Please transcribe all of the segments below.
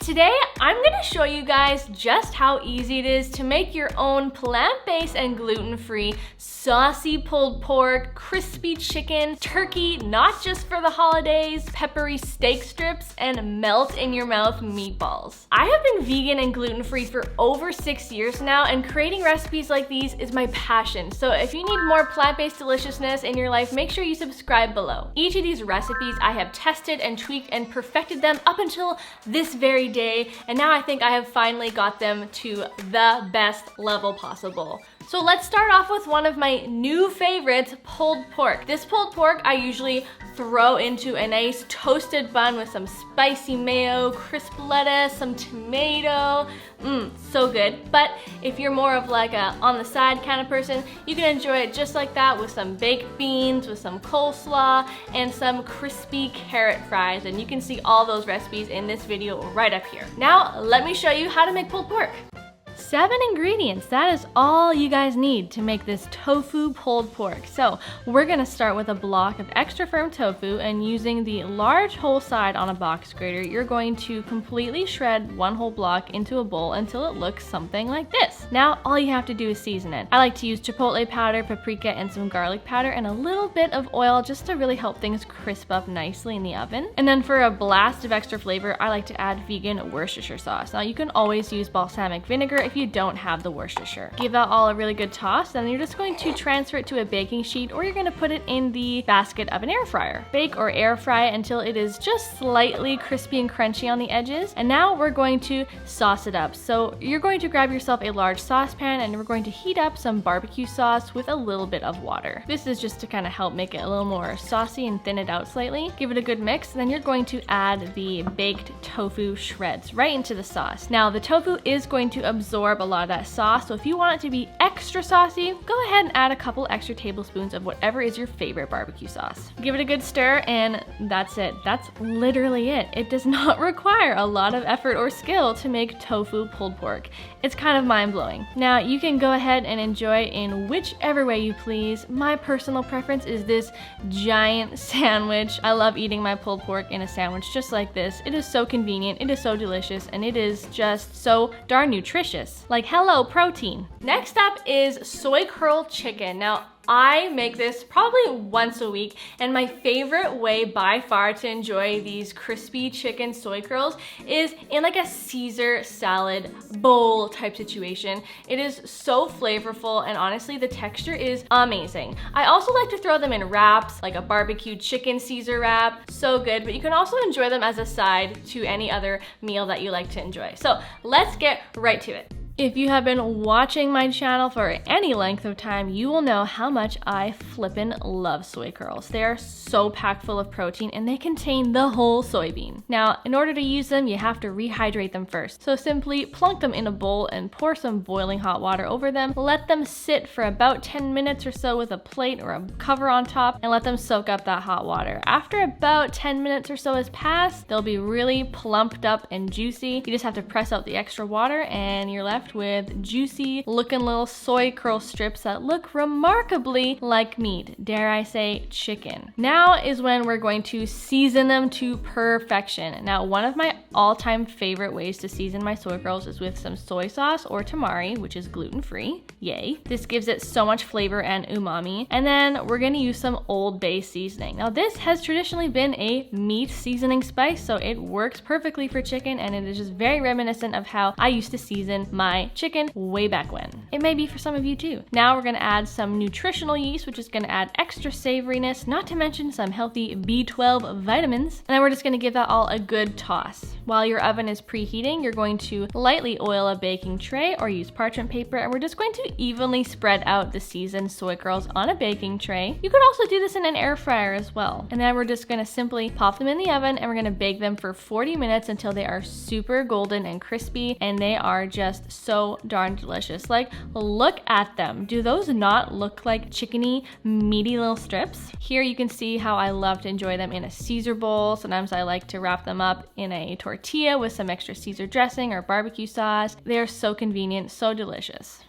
Today, I'm gonna show you guys just how easy it is to make your own plant-based and gluten-free saucy pulled pork, crispy chicken, turkey, not just for the holidays, peppery steak strips, and melt-in-your-mouth meatballs. I have been vegan and gluten-free for over 6 years now, and creating recipes like these is my passion. So if you need more plant-based deliciousness in your life, make sure you subscribe below. Each of these recipes I have tested and tweaked and perfected them up until this very day, and now I think I have finally got them to the best level possible. So let's start off with one of my new favorites, pulled pork. This pulled pork I usually throw into a nice toasted bun with some spicy mayo, crisp lettuce, some tomato. So good. But if you're more of like a on the side kind of person, you can enjoy it just like that with some baked beans, with some coleslaw, and some crispy carrot fries. And you can see all those recipes in this video right up here. Now, let me show you how to make pulled pork. 7 ingredients, that is all you guys need to make this tofu pulled pork. So we're gonna start with a block of extra firm tofu, and using the large whole side on a box grater, you're going to completely shred one whole block into a bowl until it looks something like this. Now all you have to do is season it. I like to use chipotle powder, paprika, and some garlic powder, and a little bit of oil just to really help things crisp up nicely in the oven. And then for a blast of extra flavor, I like to add vegan Worcestershire sauce. Now you can always use balsamic vinegar if you don't have the Worcestershire. Give that all a really good toss, and you're just going to transfer it to a baking sheet, or you're going to put it in the basket of an air fryer. Bake or air fry until it is just slightly crispy and crunchy on the edges. And now we're going to sauce it up. So you're going to grab yourself a large saucepan, and we're going to heat up some barbecue sauce with a little bit of water. This is just to kind of help make it a little more saucy and thin it out slightly. Give it a good mix, and then you're going to add the baked tofu shreds right into the sauce. Now the tofu is going to absorb a lot of that sauce, so if you want it to be extra saucy, go ahead and add a couple extra tablespoons of whatever is your favorite barbecue sauce. Give it a good stir, and that's it. That's literally it. It does not require a lot of effort or skill to make tofu pulled pork. It's kind of mind-blowing. Now you can go ahead and enjoy in whichever way you please. My personal preference is this giant sandwich. I love eating my pulled pork in a sandwich just like this. It is so convenient, it is so delicious, and it is just so darn nutritious. Like, hello, protein. Next up is Soy Curl Chicken. Now, I make this probably once a week, and my favorite way by far to enjoy these crispy chicken soy curls is in like a Caesar salad bowl type situation. It is so flavorful, and honestly the texture is amazing. I also like to throw them in wraps, like a barbecued chicken Caesar wrap. So good, but you can also enjoy them as a side to any other meal that you like to enjoy. So let's get right to it. If you have been watching my channel for any length of time, you will know how much I flippin' love soy curls. They are so packed full of protein, and they contain the whole soybean. Now, in order to use them, you have to rehydrate them first. So simply plunk them in a bowl and pour some boiling hot water over them. Let them sit for about 10 minutes or so with a plate or a cover on top, and let them soak up that hot water. After about 10 minutes or so has passed, they'll be really plumped up and juicy. You just have to press out the extra water, and you're left with juicy looking little soy curl strips that look remarkably like meat, dare I say chicken. Now is when we're going to season them to perfection. Now, one of my all-time favorite ways to season my soy curls is with some soy sauce or tamari, which is gluten-free. Yay. This gives it so much flavor and umami. And then we're gonna use some Old Bay seasoning. Now this has traditionally been a meat seasoning spice, so it works perfectly for chicken, and it is just very reminiscent of how I used to season my chicken way back when. It may be for some of you too. Now we're gonna add some nutritional yeast, which is gonna add extra savoriness, not to mention some healthy B12 vitamins. And then we're just gonna give that all a good toss. While your oven is preheating, you're going to lightly oil a baking tray or use parchment paper, and we're just going to evenly spread out the seasoned soy curls on a baking tray. You could also do this in an air fryer as well. And then we're just gonna simply pop them in the oven, and we're gonna bake them for 40 minutes until they are super golden and crispy, and they are just so darn delicious. Like, look at them. Do those not look like chickeny, meaty little strips? Here you can see how I love to enjoy them in a Caesar bowl. Sometimes I like to wrap them up in a tortilla with some extra Caesar dressing or barbecue sauce. They are so convenient, so delicious.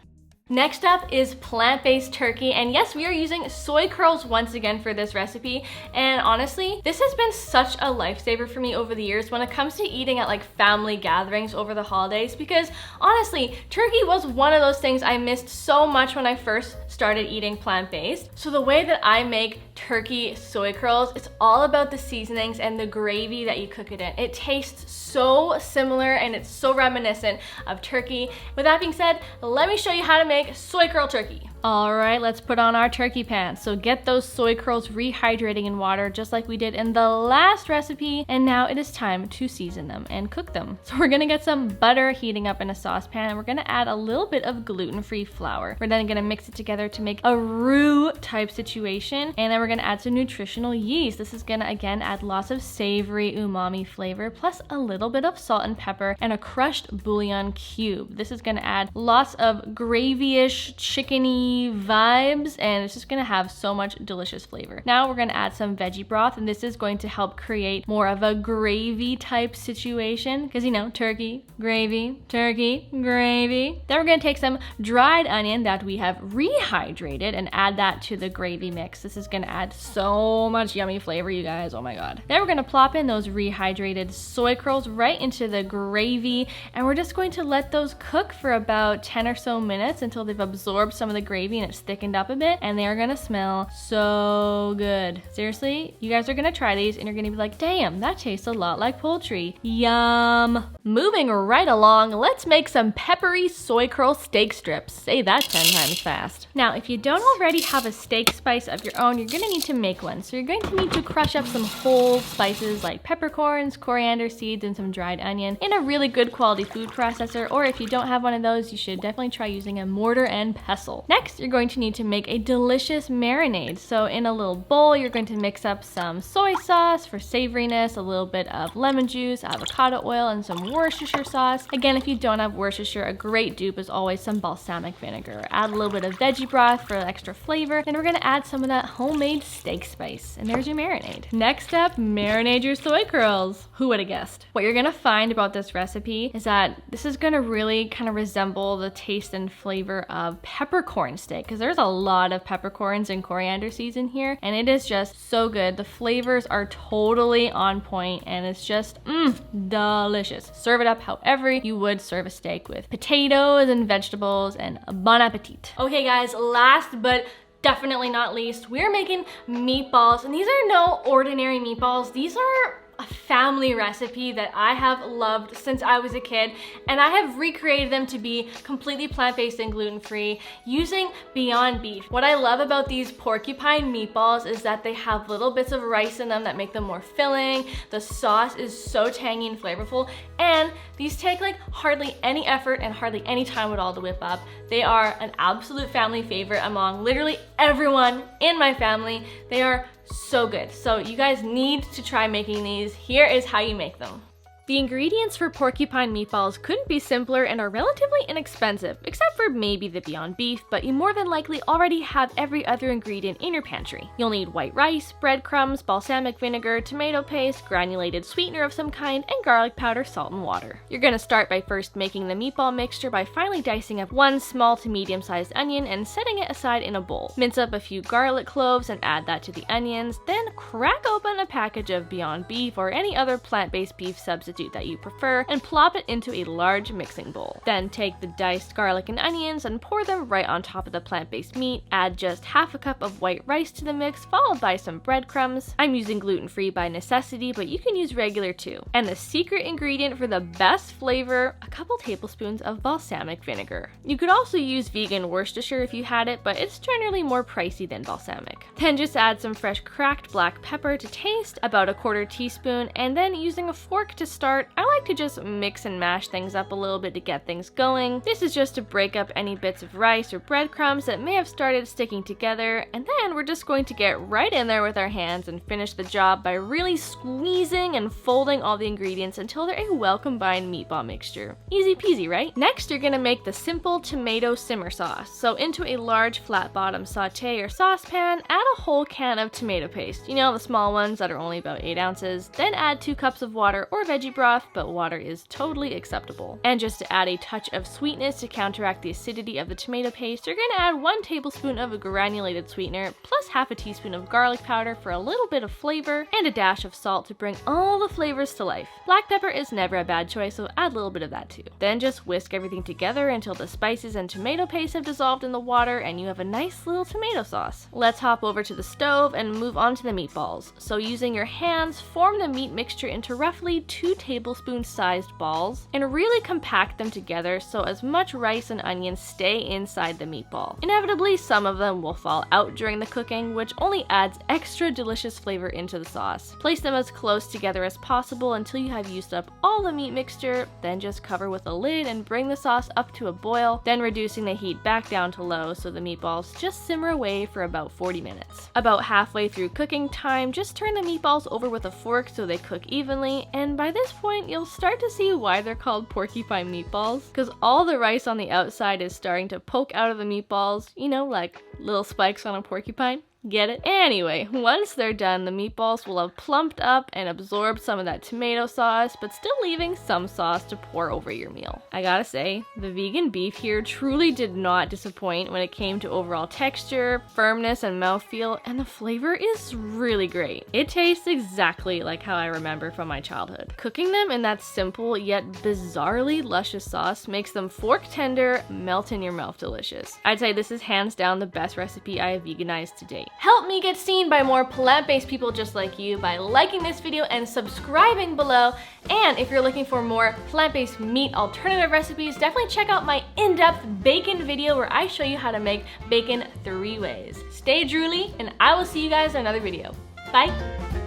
Next up is plant-based turkey, and yes, we are using soy curls once again for this recipe, and honestly, this has been such a lifesaver for me over the years when it comes to eating at like family gatherings over the holidays, because honestly, turkey was one of those things I missed so much when I first started eating plant-based. So the way that I make turkey soy curls, it's all about the seasonings and the gravy that you cook it in. It tastes so similar and it's so reminiscent of turkey. With that being said, let me show you how to make soy curl turkey. All right, let's put on our turkey pan. So get those soy curls rehydrating in water just like we did in the last recipe. And now it is time to season them and cook them. So we're gonna get some butter heating up in a saucepan, and we're gonna add a little bit of gluten-free flour. We're then gonna mix it together to make a roux type situation. And then we're gonna add some nutritional yeast. This is gonna again add lots of savory umami flavor, plus a little bit of salt and pepper and a crushed bouillon cube. This is gonna add lots of gravy-ish, chickeny vibes, and it's just gonna have so much delicious flavor. Now we're gonna add some veggie broth, and this is going to help create more of a gravy type situation, because you know, turkey, gravy, turkey, gravy. Then we're gonna take some dried onion that we have rehydrated and add that to the gravy mix. This is gonna add so much yummy flavor, you guys, oh my god. Then we're gonna plop in those rehydrated soy curls right into the gravy, and we're just going to let those cook for about 10 or so minutes until they've absorbed some of the gravy and it's thickened up a bit, and they are gonna smell so good. Seriously, you guys are gonna try these and you're gonna be like, damn, that tastes a lot like poultry. Yum. Moving right along, let's make some peppery soy curl steak strips. Say that 10 times fast. Now, if you don't already have a steak spice of your own, you're gonna need to make one. So you're going to need to crush up some whole spices like peppercorns, coriander seeds, and some dried onion in a really good quality food processor, or if you don't have one of those, you should definitely try using a mortar and pestle. Next, you're going to need to make a delicious marinade. So in a little bowl, you're going to mix up some soy sauce for savoriness, a little bit of lemon juice, avocado oil, and some Worcestershire sauce. Again, if you don't have Worcestershire, a great dupe is always some balsamic vinegar. Add a little bit of veggie broth for extra flavor, and we're gonna add some of that homemade steak spice. And there's your marinade. Next up, marinate your soy curls. Who would have guessed? What you're gonna find about this recipe is that this is gonna really kind of resemble the taste and flavor of peppercorn steak, because there's a lot of peppercorns and coriander seeds in here, and it is just so good. The flavors are totally on point, and it's just delicious. Serve it up however you would serve a steak, with potatoes and vegetables, and bon appetit. Okay guys, last but definitely not least, we're making meatballs, and these are no ordinary meatballs. These are a family recipe that I have loved since I was a kid, and I have recreated them to be completely plant-based and gluten-free using Beyond Beef. What I love about these porcupine meatballs is that they have little bits of rice in them that make them more filling. The sauce is so tangy and flavorful, and these take like hardly any effort and hardly any time at all to whip up. They are an absolute family favorite among literally everyone in my family. They are so good. So you guys need to try making these. Here is how you make them. The ingredients for porcupine meatballs couldn't be simpler and are relatively inexpensive, except for maybe the Beyond Beef, but you more than likely already have every other ingredient in your pantry. You'll need white rice, breadcrumbs, balsamic vinegar, tomato paste, granulated sweetener of some kind, and garlic powder, salt, and water. You're gonna start by first making the meatball mixture by finely dicing up one small to medium-sized onion and setting it aside in a bowl. Mince up a few garlic cloves and add that to the onions, then crack open a package of Beyond Beef or any other plant-based beef substitute that you prefer and plop it into a large mixing bowl. Then take the diced garlic and onions and pour them right on top of the plant-based meat. Add just half a cup of white rice to the mix, followed by some breadcrumbs. I'm using gluten-free by necessity, but you can use regular too. And the secret ingredient for the best flavor, a couple tablespoons of balsamic vinegar. You could also use vegan Worcestershire if you had it, but it's generally more pricey than balsamic. Then just add some fresh cracked black pepper to taste, about a quarter teaspoon, and then using a fork to start, I like to just mix and mash things up a little bit to get things going. This is just to break up any bits of rice or breadcrumbs that may have started sticking together, and then we're just going to get right in there with our hands and finish the job by really squeezing and folding all the ingredients until they're a well-combined meatball mixture. Easy peasy, right? Next, you're gonna make the simple tomato simmer sauce. So into a large flat-bottom sauté or saucepan, add a whole can of tomato paste. You know, the small ones that are only about 8 ounces. Then add 2 cups of water or veggie broth, but water is totally acceptable. And just to add a touch of sweetness to counteract the acidity of the tomato paste, you're gonna add 1 tablespoon of a granulated sweetener, plus half a teaspoon of garlic powder for a little bit of flavor, and a dash of salt to bring all the flavors to life. Black pepper is never a bad choice, so add a little bit of that too. Then just whisk everything together until the spices and tomato paste have dissolved in the water and you have a nice little tomato sauce. Let's hop over to the stove and move on to the meatballs. So using your hands, form the meat mixture into roughly 2 tablespoon sized balls and really compact them together so as much rice and onions stay inside the meatball. Inevitably, some of them will fall out during the cooking, which only adds extra delicious flavor into the sauce. Place them as close together as possible until you have used up all the meat mixture, then just cover with a lid and bring the sauce up to a boil, then reducing the heat back down to low so the meatballs just simmer away for about 40 minutes. About halfway through cooking time, just turn the meatballs over with a fork so they cook evenly, and by this point you'll start to see why they're called porcupine meatballs, because all the rice on the outside is starting to poke out of the meatballs, you know, like little spikes on a porcupine. Get it? Anyway, once they're done, the meatballs will have plumped up and absorbed some of that tomato sauce, but still leaving some sauce to pour over your meal. I gotta say, the vegan beef here truly did not disappoint when it came to overall texture, firmness, and mouthfeel, and the flavor is really great. It tastes exactly like how I remember from my childhood. Cooking them in that simple yet bizarrely luscious sauce makes them fork tender, melt in your mouth delicious. I'd say this is hands down the best recipe I have veganized to date. Help me get seen by more plant-based people just like you by liking this video and subscribing below. And if you're looking for more plant-based meat alternative recipes, definitely check out my in-depth bacon video where I show you how to make bacon 3 ways. Stay drooly, and I will see you guys in another video. Bye!